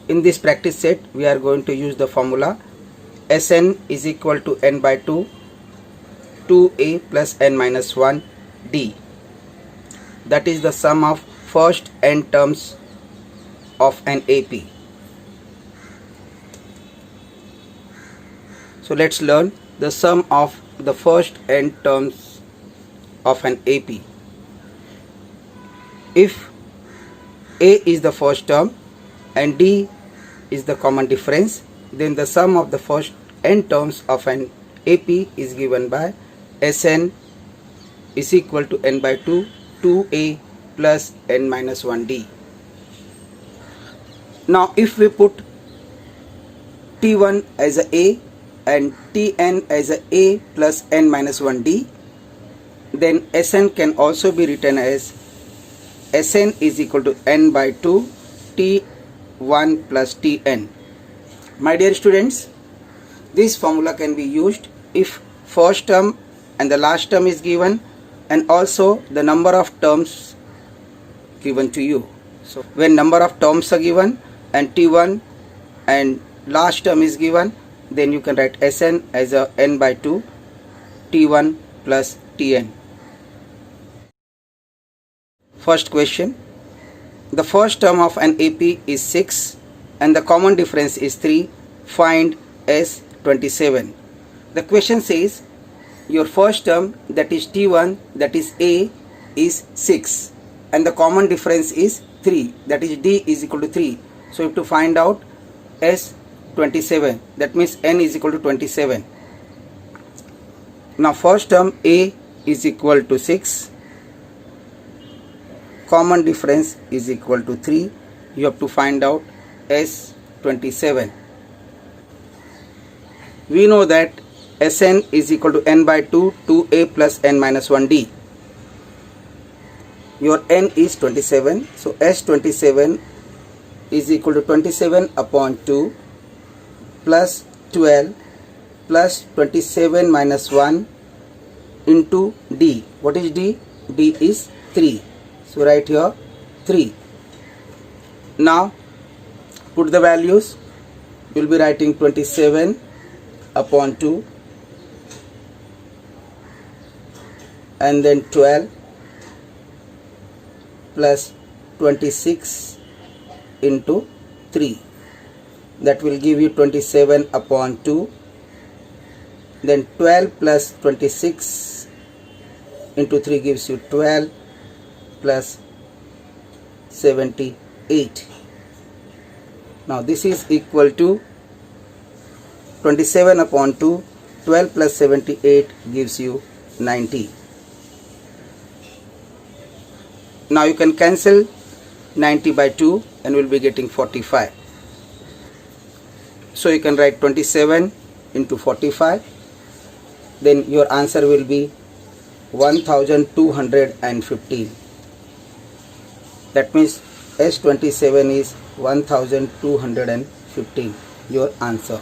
In this practice set, we are going to use the formula Sn is equal to n by 2, 2a plus n minus 1 d. That is the sum of first n terms of an AP. So let's learn the sum of the first n terms of an AP. If a is the first term and d is the common difference, then the sum of the first n terms of an AP is given by Sn is equal to n by 2, 2a plus n minus 1d. Now if we put T1 as a and Tn as a plus n minus 1d, then Sn can also be written as Sn is equal to n by 2 T1 plus Tn. My dear students, this formula can be used if first term and the last term is given and also the number of terms given to you. So when number of terms are given and T1 and last term is given, then you can write Sn as a n by 2 T1 plus Tn. First question. The first term of an AP is 6 and the common difference is 3. Find S27. The question says your first term, that is T1, that is A, is 6 and the common difference is 3, that is D is equal to 3. So you have to find out S27, that means N is equal to 27. Now first term A is equal to 6, common difference is equal to 3. You have to find out S27. We know that Sn is equal to n by 2, 2a plus n minus 1d. Your n is 27, so S27 is equal to 27 upon 2 plus 12 plus 27 minus 1 into d. What is d? d is 3. So write here 3. Now put the values. You will be writing 27 upon 2 and then 12 plus 26 into 3. That will give you 27 upon 2. Then 12 plus 26 into 3 gives you 12 plus 78. Now this is equal to 27 upon 2, 12 plus 78 gives you 90. Now you can cancel 90 by 2 and we will be getting 45. So you can write 27 into 45. Then your answer will be 1215. That means S27 is 1215, your answer.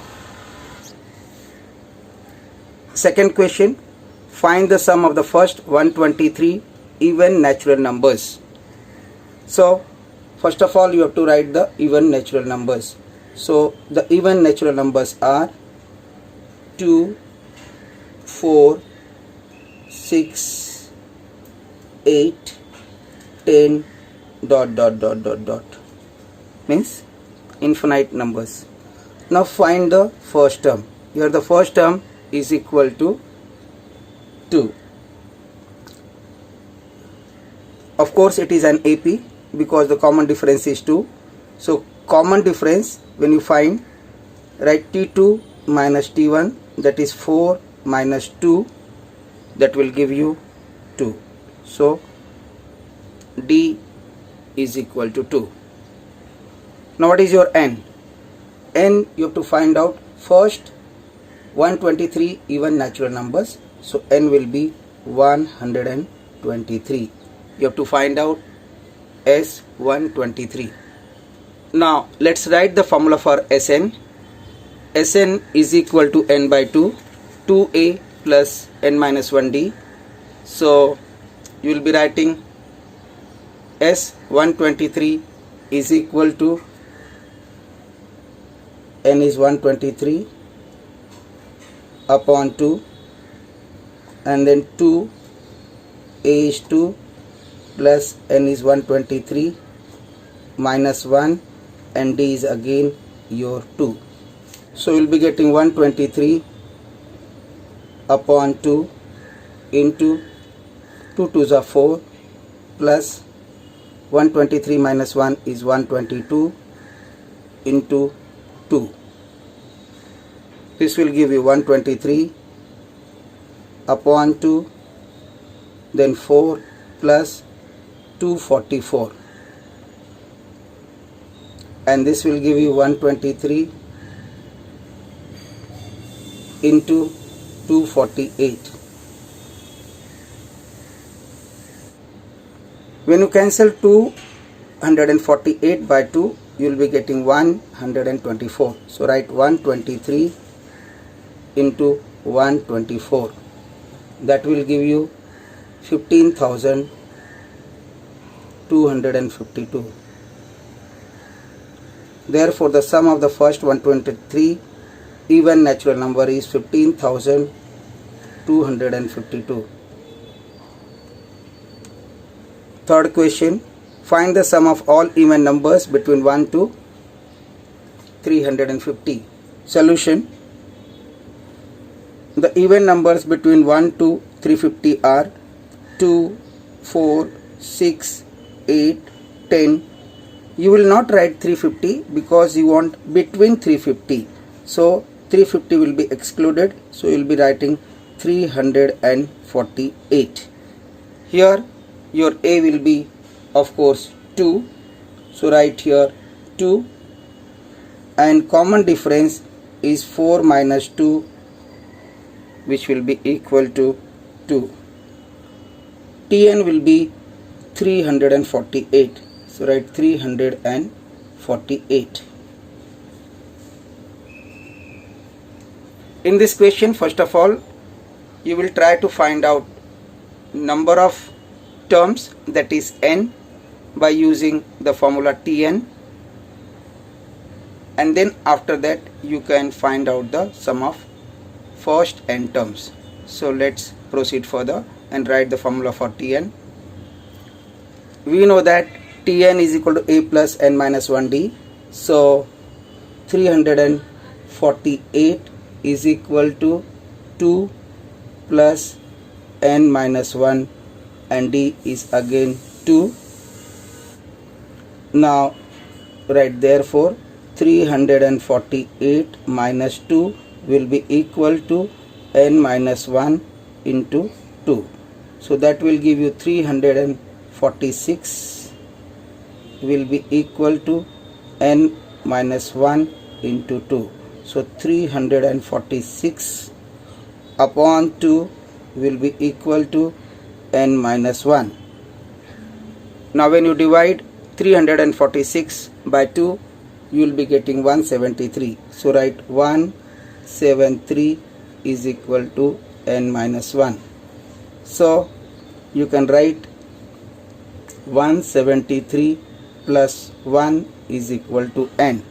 Second question. Find the sum of the first 123 even natural numbers. So first of all you have to write the even natural numbers. So the even natural numbers are 2, 4, 6, 8, 10, ... means infinite numbers. Now find the first term. Here the first term is equal to 2. Of course it is an AP because the common difference is 2. So common difference, when you find, write T2 minus T1, that is 4 minus 2, that will give you 2. So D is equal to 2. Now what is your N? N you have to find out first 123 even natural numbers. So N will be 123. You have to find out S123. Now let's write the formula for Sn. Sn is equal to n by 2, 2a plus n minus 1d. So you will be writing S123 is equal to n is 123 upon 2, and then 2 a is 2 plus n is 123 minus 1, and d is again your 2. So you will be getting 123 upon 2 into 2 2s are 4 plus 123 minus 1 is 122 into 2. This will give you 123 upon 2, then 4 plus 244, and this will give you 123 into 248. When you cancel 248 by 2, you will be getting 124. So write 123 into 124. That will give you 15,252. Therefore, the sum of the first 123 even natural number is 15,252. Third question, find the sum of all even numbers between 1 to 350. Solution. The even numbers between 1 to 350 are 2, 4, 6, 8, 10. You will not write 350 because you want between 350. So 350 will be excluded. So you will be writing 348. Here your A will be of course 2. So write here 2, and common difference is 4 minus 2, which will be equal to 2. Tn will be 348. So write 348. In this question, first of all, you will try to find out number of terms, that is n, by using the formula Tn, and then after that you can find out the sum of first n terms. So let's proceed further and write the formula for Tn. We know that Tn is equal to a plus n minus 1d. So 348 is equal to 2 plus n minus 1, and d is again 2. Now write therefore 348 minus 2 will be equal to n minus 1 into 2. So that will give you 346 will be equal to n minus 1 into 2. So 346 upon 2 will be equal to n minus 1. Now when you divide 346 by 2, you will be getting 173. So write 173 is equal to n minus 1. So you can write 173 plus 1 is equal to n.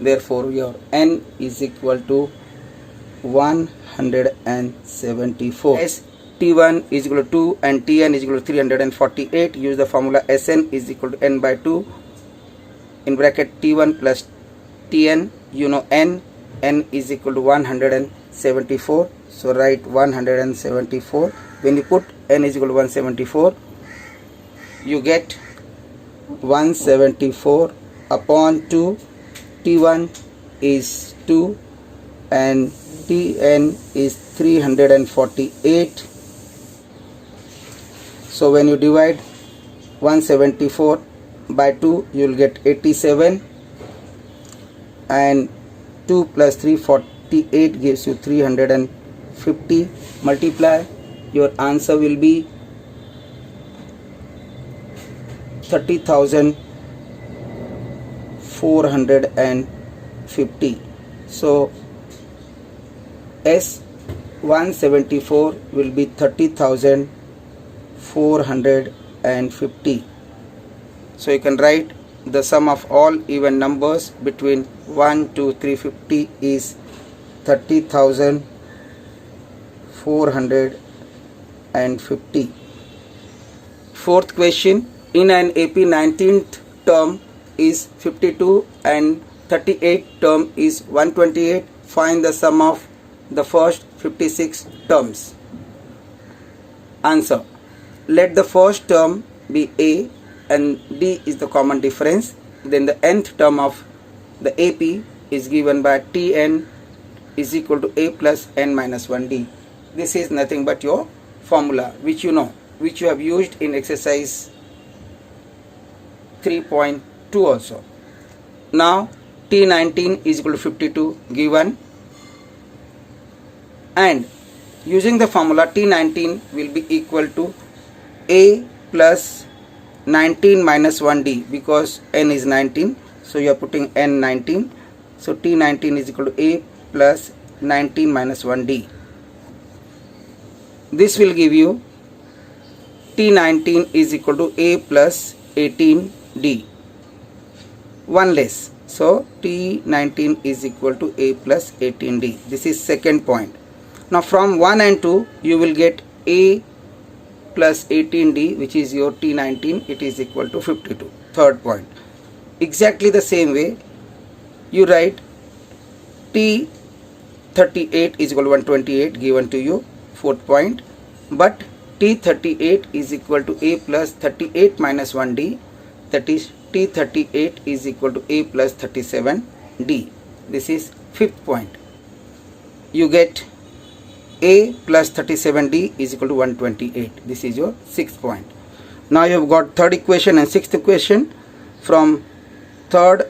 Therefore your n is equal to 174. As T1 is equal to 2 and Tn is equal to 348, use the formula Sn is equal to n by 2 in bracket T1 plus Tn. You know n is equal to 174. So write 174. When you put n is equal to 174, you get 174 upon 2. T1 is 2 and Tn is 348. So when you divide 174 by 2, you will get 87, and 2 plus 348 gives you 350. Multiply, your answer will be 30,450. So S 174 will be 30,450. So you can write the sum of all even numbers between 1 to 350 is 30,450. Fourth question, in an AP 19th term is 52 and 38th term is 128. Find the sum of the first 56 terms. Answer. Let the first term be A and D is the common difference. Then the nth term of the AP is given by Tn is equal to A plus n minus 1D. This is nothing but your formula which you know, which you have used in exercise 3.2 also. Now T19 is equal to 52 given, and using the formula T19 will be equal to A plus 19 minus 1D, because n is 19, so you are putting n 19, so T19 is equal to A plus 19 minus 1D. This will give you T19 is equal to A plus 18D, one less, so T19 is equal to A plus 18D. This is second point. Now from 1 and 2 you will get A plus 18D, which is your T19, it is equal to 52. Third point, exactly the same way you write T38 is equal to 128 given to you. Fourth point, but T38 is equal to A plus 38 minus 1D, that is T38 is equal to A plus 37D. This is fifth point. You get A plus 37D is equal to 128. This is your sixth point. Now you have got third equation and sixth equation. From third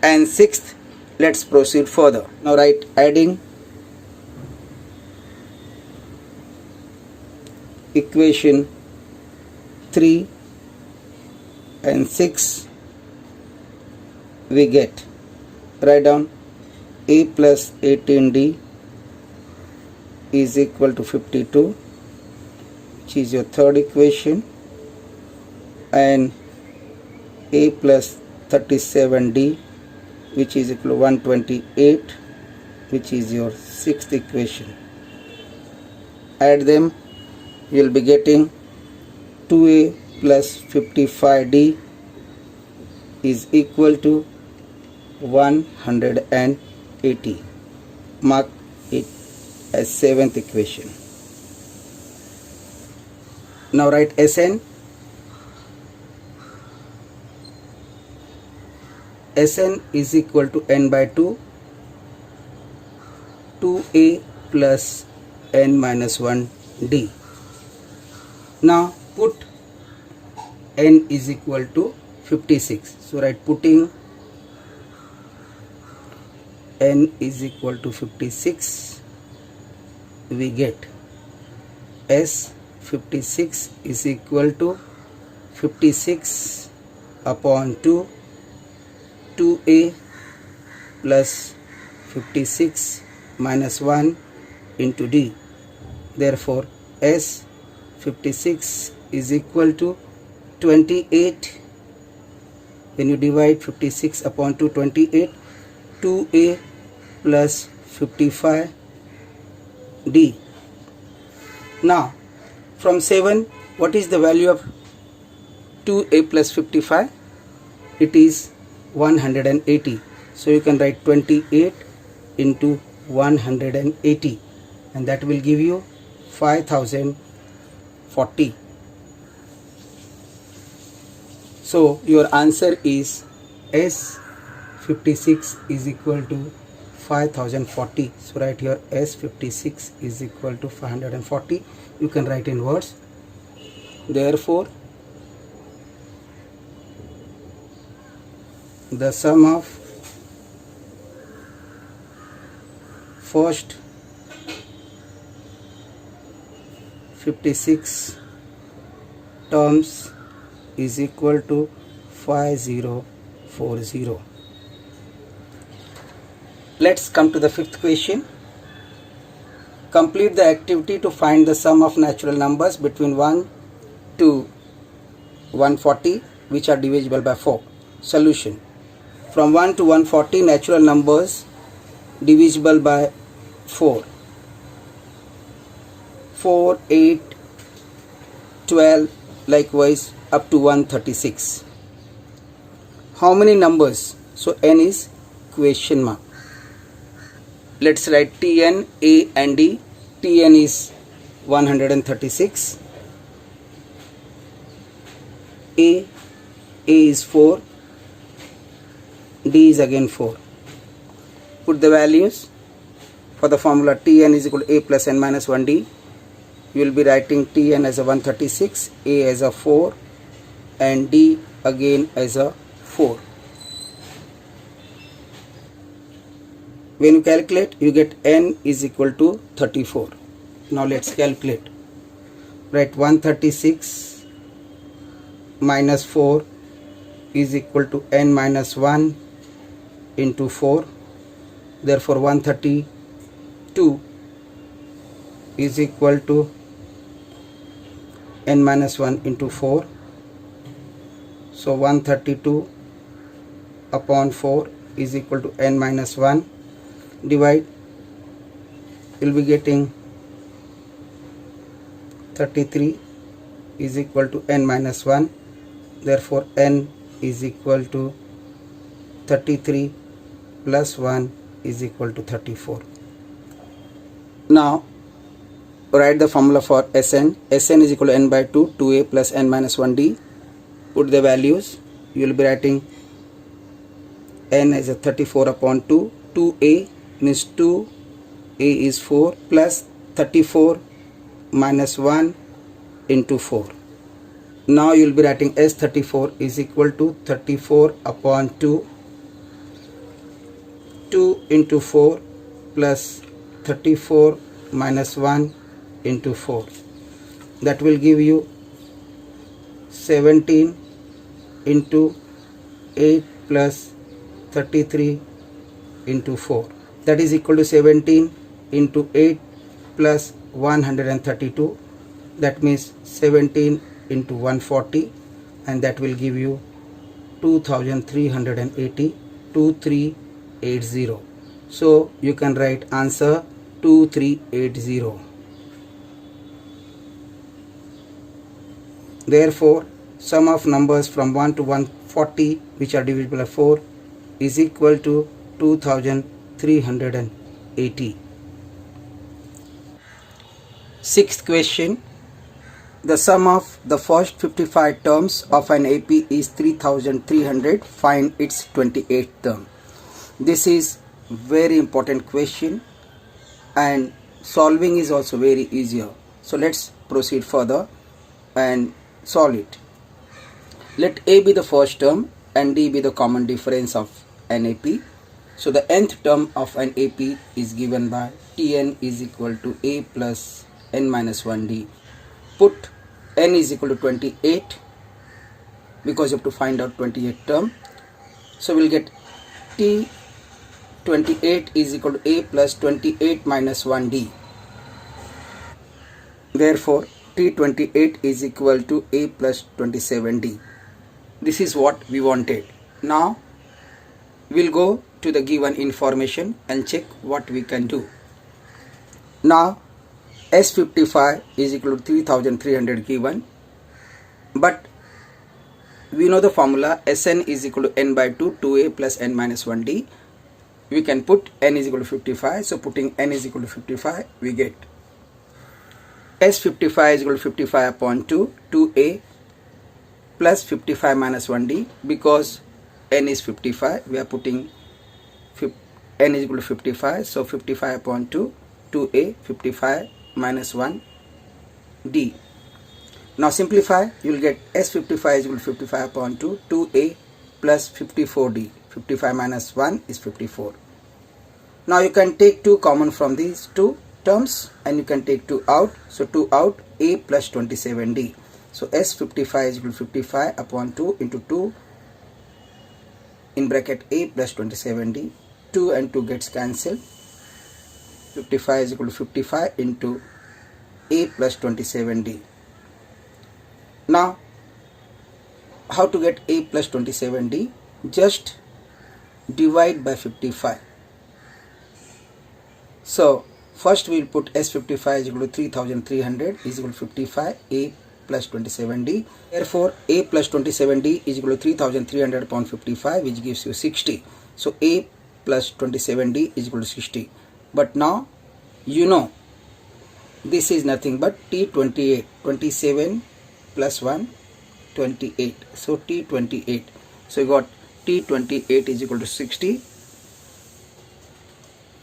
and sixth, let's proceed further. Now write adding equation 3 and 6, we get, write down A plus 18D is equal to 52, which is your third equation, and A plus 37D, which is equal to 128, which is your sixth equation. Add them, you will be getting 2A plus 55D is equal to 180. Mark it as seventh equation. Now write Sn. Sn is equal to n by 2, 2A plus n minus 1D. Now put n is equal to 56. So write putting n is equal to 56, we get S56 is equal to 56 upon 2, 2A plus 56 minus 1 into D. Therefore S56 is equal to 28. When you divide 56 upon 2, 28, 2A plus 55D. Now from 7, what is the value of 2A plus 55? It is 180. So you can write 28 into 180, and that will give you 5040. So your answer is S56 is equal to 5040. So write here S56 is equal to 540. You can write in words. Therefore, the sum of first 56 terms is equal to 5040. Let's come to the fifth question. Complete the activity to find the sum of natural numbers between 1 to 140. which are divisible by 4. Solution. From 1 to 140 natural numbers divisible by 4. 4, 8, 12, likewise up to 136. How many numbers? So n is question mark. Let's write Tn, A and D. Tn is 136. A is 4. D is again 4. Put the values for the formula. Tn is equal to A plus n minus 1D. You will be writing Tn as a 136, A as a 4 and D again as a 4. When you calculate, you get n is equal to 34. Now let's calculate. Write 136 minus 4 is equal to n minus 1 into 4. Therefore 132 is equal to n minus 1 into 4. So 132 upon 4 is equal to n minus 1. Divide, you will be getting 33 is equal to n minus 1. Therefore n is equal to 33 plus 1 is equal to 34. Now write the formula for Sn. Sn is equal to n by 2, 2a plus n minus 1d. Put the values. You will be writing n as a 34 upon 2. 2a means 2, a is 4 plus 34 minus 1 into 4. Now you will be writing S34 is equal to 34 upon 2, 2 into 4 plus 34 minus 1 into 4. That will give you 17 into 8 plus 33 into 4. That is equal to 17 into 8 plus 132. That means 17 into 140, and that will give you 2380, 2380. So you can write answer 2380. Therefore sum of numbers from 1 to 140 which are divisible by 4 is equal to 2380. Sixth question. The sum of the first 55 terms of an AP is 3300. Find its 28th term. This is very important question and solving is also very easier. So let's proceed further and solve it. Let A be the first term and D be the common difference of an AP. So the nth term of an AP is given by Tn is equal to A plus n minus 1D. Put n is equal to 28 because you have to find out 28th term. So we'll get T28 is equal to A plus 28 minus 1D. Therefore T28 is equal to A plus 27D. This is what we wanted. Now we'll go to the given information and check what we can do. Now S55 is equal to 3300 given, but we know the formula Sn is equal to n by 2, 2a plus n minus 1d. We can put n is equal to 55. So putting n is equal to 55, we get S55 is equal to 55 upon 2, 2a plus 55 minus 1d. Because n is 55, we are putting n is equal to 55. So 55 upon 2, 2a, 55 minus 1 d. Now simplify, you will get S55 is equal to 55 upon 2, 2a plus 54d. 55 minus 1 is 54. Now you can take 2 common from these two terms and you can take 2 out. So 2 out, a plus 27d. So S55 is equal to 55 upon 2 into 2 in bracket a plus 27d. 2 and 2 gets cancelled. 55 is equal to 55 into a plus 27d. Now how to get A plus 27D? Just divide by 55. So first we will put S55 is equal to 3300 is equal to 55 A plus 27D. Therefore A plus 27D is equal to 3300 upon 55, which gives you 60. So A plus 27D is equal to 60. But now you know this is nothing but T28, 27 plus 1, 28. So T28. So you got T28 is equal to 60,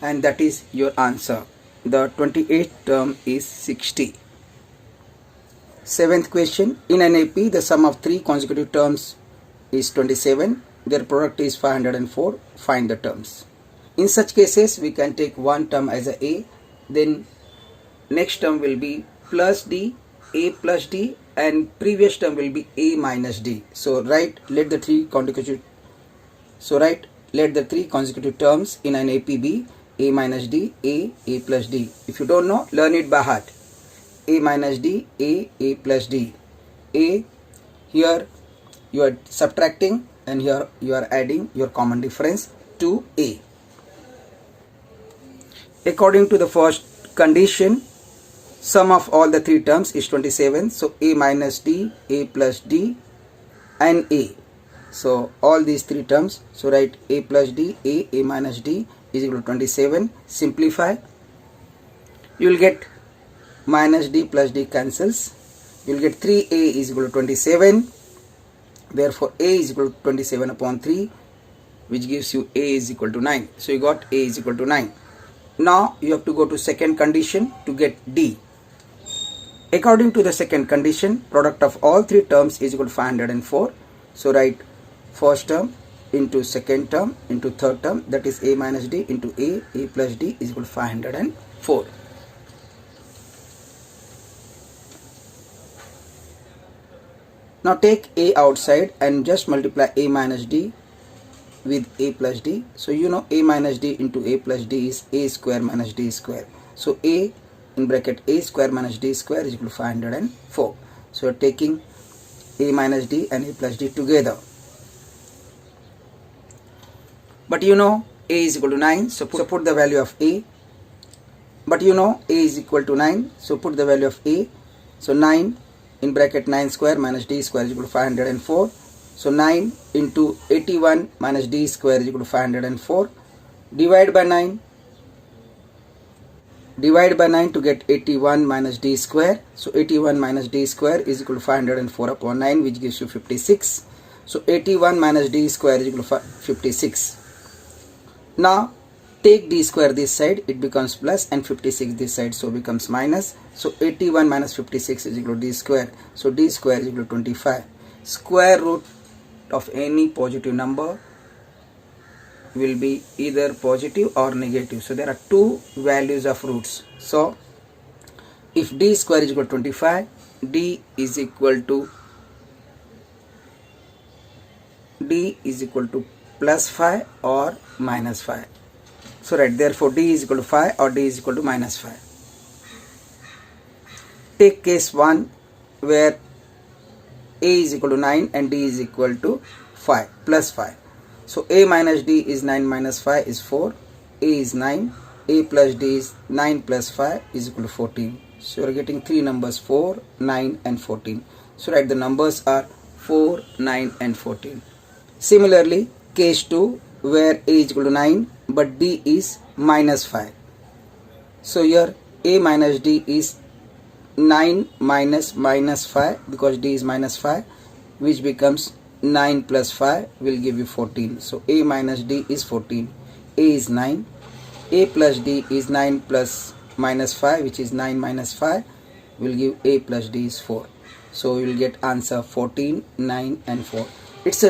and that is your answer. The 28th term is 60. Seventh question. In an AP, the sum of three consecutive terms is 27. Their product is 504. Find the terms. In such cases, we can take one term as a, then next term will be plus D, A plus D, and previous term will be A minus D. So let the three consecutive terms in an AP be A minus D, A plus D. If you don't know, learn it by heart. A minus D, A plus D. A, here you are subtracting, and here you are adding your common difference to A. According to the first condition, sum of all the three terms is 27. So A minus D, A plus D, and A. So all these three terms, so write A plus D, A minus D is equal to 27. Simplify. You will get minus D plus D cancels. You will get 3A is equal to 27. Therefore A is equal to 27 upon 3, which gives you A is equal to 9. So you got A is equal to 9. Now you have to go to second condition to get D. According to the second condition, product of all three terms is equal to 504. So write first term into second term into third term, that is A minus D into A plus D is equal to 504. Now take A outside and just multiply A minus D with A plus D. So you know A minus D into A plus D is A square minus D square. So A in bracket A square minus D square is equal to 504. So you are taking A minus D and A plus D together. But you know A is equal to 9, so put the value of A. But you know A is equal to 9, so put the value of A. So 9 in bracket 9 square minus D square is equal to 504. So 9 into 81 minus D square is equal to 504. Divide by 9. Divide by 9 to get 81 minus D square. So 81 minus D square is equal to 504 upon 9, which gives you 56. So 81 minus D square is equal to 56. Now take D square this side, it becomes plus, and 56 this side, so becomes minus. So 81 minus 56 is equal to D square. So D square is equal to 25. Square root of any positive number will be either positive or negative. So there are two values of roots. So if D square is equal to 25, D is equal to plus 5 or minus 5. So right, therefore D is equal to 5 or D is equal to minus 5. Take case 1 where A is equal to 9 and D is equal to 5 plus 5. So A minus D is 9 minus 5 is 4. A is 9. A plus D is 9 plus 5 is equal to 14. So you are getting three numbers, 4, 9 and 14. So write the numbers are 4, 9 and 14. Similarly, case 2 where A is equal to 9 but D is minus 5. So here A minus D is 9 minus minus 5 because D is minus 5, which becomes 9 plus 5 will give you 14. So A minus D is 14. A is 9. A plus D is 9 plus minus 5, which is 9 minus 5 will give A plus D is 4. So you will get answer 14, 9 and 4. It's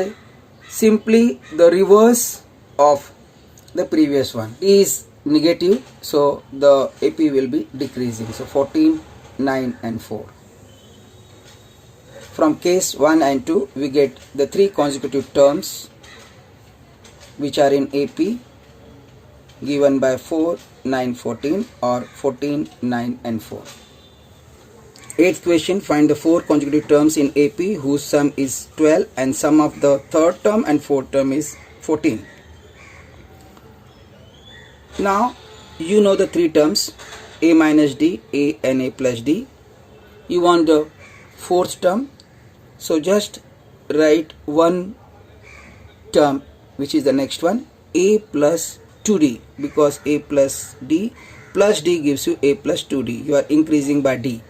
simply the reverse of the previous one. D is negative, so the AP will be decreasing. So 14, 9 and 4. From case 1 and 2 we get the three consecutive terms which are in AP given by 4, 9, 14 or 14, 9 and 4. Eighth question, find the four consecutive terms in AP whose sum is 12 and sum of the third term and fourth term is 14. Now you know the three terms A minus D, A and A plus D. You want the fourth term, so just write one term which is the next one, A plus 2D, because A plus D gives you A plus 2D. You are increasing by D.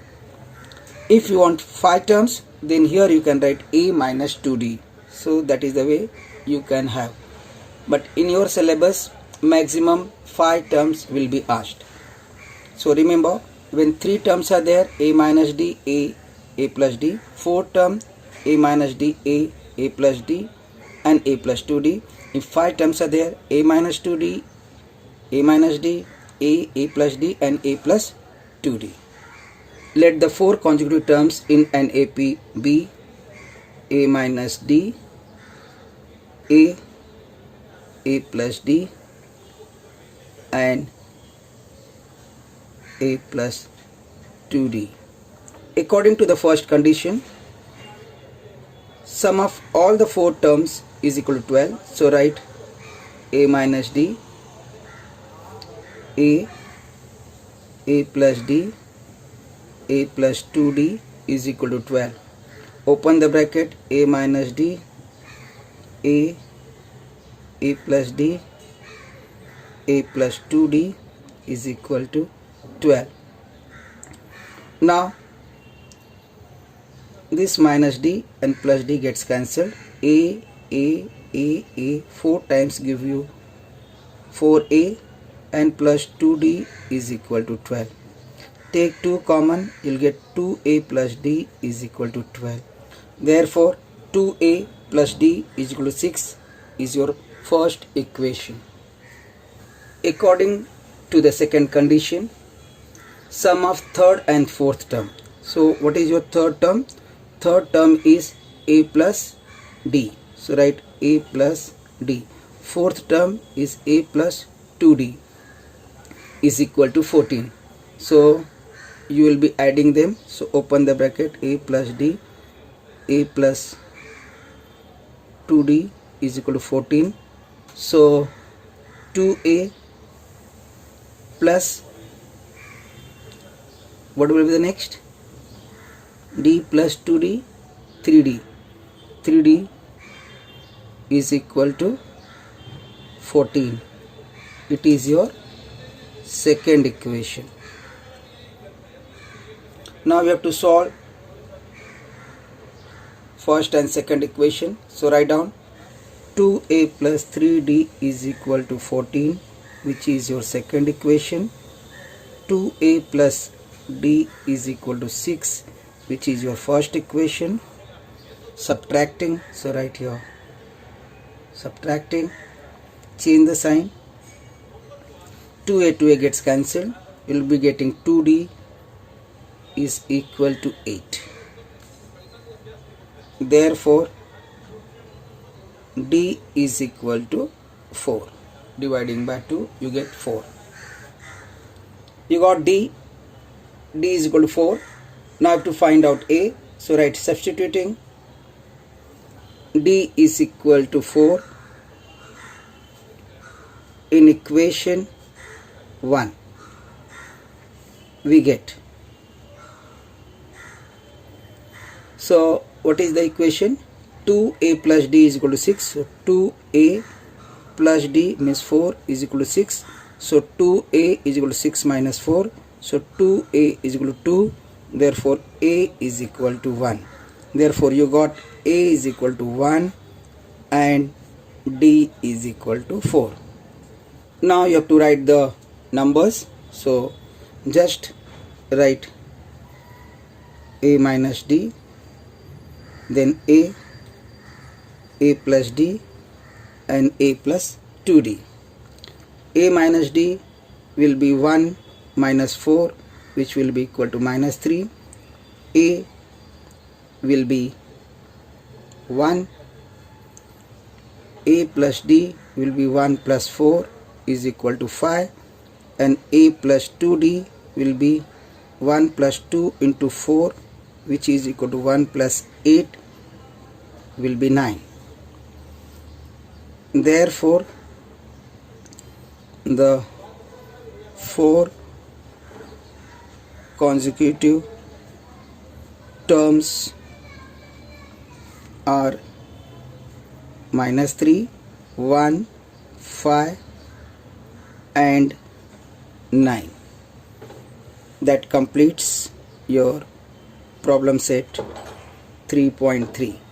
If you want 5 terms, then here you can write A minus 2D. So that is the way you can have. But in your syllabus, maximum 5 terms will be asked. So remember, when 3 terms are there, A minus D, A plus D. 4 term, A minus D, A plus D and A plus 2D. If 5 terms are there, A minus 2D, A minus D, A plus D and A plus 2D. Let the four consecutive terms in an AP be A minus D, A plus D and A plus 2D. According to the first condition, sum of all the four terms is equal to 12. So write A minus D, A plus D, A plus 2D is equal to 12. Open the bracket, A minus D, A plus D, A plus 2D is equal to 12. Now this minus D and plus D gets cancelled. A 4 times give you 4A and plus 2D is equal to 12. Take 2 common, you'll get 2A plus D is equal to 12. Therefore 2A plus D is equal to 6 is your first equation. According to the second condition, sum of third and fourth term. So what is your third term? Third term is A plus D. So write A plus D. Fourth term is A plus 2D is equal to 14. So you will be adding them. So open the bracket, A plus D, A plus 2D is equal to 14. So 2A plus, what will be the next? D plus 2D, 3D. 3D is equal to 14. It is your second equation. Now we have to solve first and second equation. So write down 2A plus 3D is equal to 14, which is your second equation. 2A plus D is equal to 6, which is your first equation. Subtracting, so right here, subtracting, change the sign. 2A gets cancelled. You will be getting 2D is equal to 8. Therefore D is equal to 4. Dividing by 2, you get 4. You got D is equal to 4. Now I have to find out A. So write substituting, D is equal to 4 in equation 1. We get, so what is the equation? 2A plus D is equal to 6. So 2A plus D means 4 is equal to 6. So 2A is equal to 6 minus 4. So 2A is equal to 2. Therefore A is equal to 1. Therefore you got A is equal to 1 and D is equal to 4. Now you have to write the numbers. So just write A minus D, then A plus D and A plus 2D. A minus D will be 1 minus 4, which will be equal to minus 3. A will be 1. A plus D will be 1 plus 4 is equal to 5, and A plus 2D will be 1 plus 2 into 4, which is equal to 1 plus 8, will be 9. Therefore, the 4 consecutive terms are -3, 1, 5 and 9. That completes your problem set 3.3.